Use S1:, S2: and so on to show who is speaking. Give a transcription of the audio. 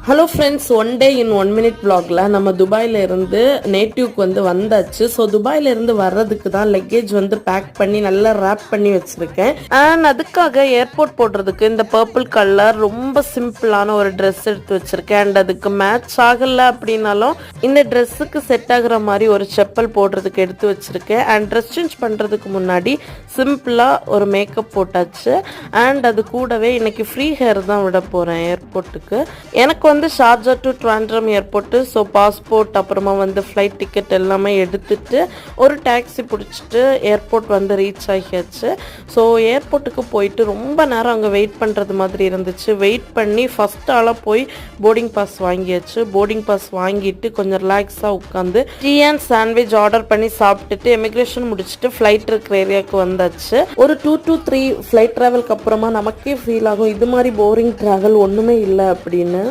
S1: Hello friends, one day இன் 1 minute vlogல நம்ம துபாயில இருந்து நேட்டிவ்க்கு வந்தாச்சு. ஸோ துபாயில இருந்து வர்றதுக்கு தான் லக்கேஜ் பேக் பண்ணி நல்லா ரேப் பண்ணி வச்சிருக்கேன். அண்ட் அதுக்காக ஏர்போர்ட் போடுறதுக்கு இந்த பர்பிள் கலர் ரொம்ப சிம்பிளான ஒரு ட்ரெஸ் எடுத்து வச்சிருக்கேன். அண்ட் அதுக்கு மேட்ச் ஆகலை அப்படின்னாலும் இந்த ட்ரெஸ்ஸுக்கு செட் ஆகுற மாதிரி ஒரு செப்பல் போடுறதுக்கு எடுத்து வச்சிருக்கேன். அண்ட் ட்ரெஸ் சேஞ்ச் பண்ணுறதுக்கு முன்னாடி சிம்பிளாக ஒரு மேக்கப் போட்டாச்சு. அண்ட் அது கூடவே இன்னைக்கு ஃப்ரீ ஹேர் தான் விட போகிறேன் ஏர்போர்ட்டுக்கு. எனக்கு Sharjah to Trivandrum airport. So passport அப்புறமா ஃப்ளைட் டிக்கெட் எல்லாமே எடுத்துட்டு ஒரு டாக்ஸி பிடிச்சிட்டு ஏர்போர்ட் ரீச் ஆகியாச்சு. ஸோ ஏர்போர்ட்டுக்கு போயிட்டு ரொம்ப நேரம் அங்கே வெயிட் பண்ணுறது மாதிரி இருந்துச்சு. வெயிட் பண்ணி ஃபஸ்ட் ஆளாக போய் போர்டிங் பாஸ் வாங்கியாச்சு. போர்டிங் பாஸ் வாங்கிட்டு கொஞ்சம் ரிலாக்ஸாக உட்காந்து டீ அண்ட் சாண்ட்விச் ஆர்டர் பண்ணி சாப்பிட்டுட்டு எமிக்ரேஷன் முடிச்சுட்டு ஃப்ளைட் இருக்கிற ஏரியாவுக்கு வந்தாச்சு. ஒரு 2 to 3 ஃப்ளைட் ட்ராவலுக்கு அப்புறமா நமக்கே ஃபீல் ஆகும் இது மாதிரி போரிங் ட்ராவல் ஒன்றுமே இல்லை அப்படின்னு.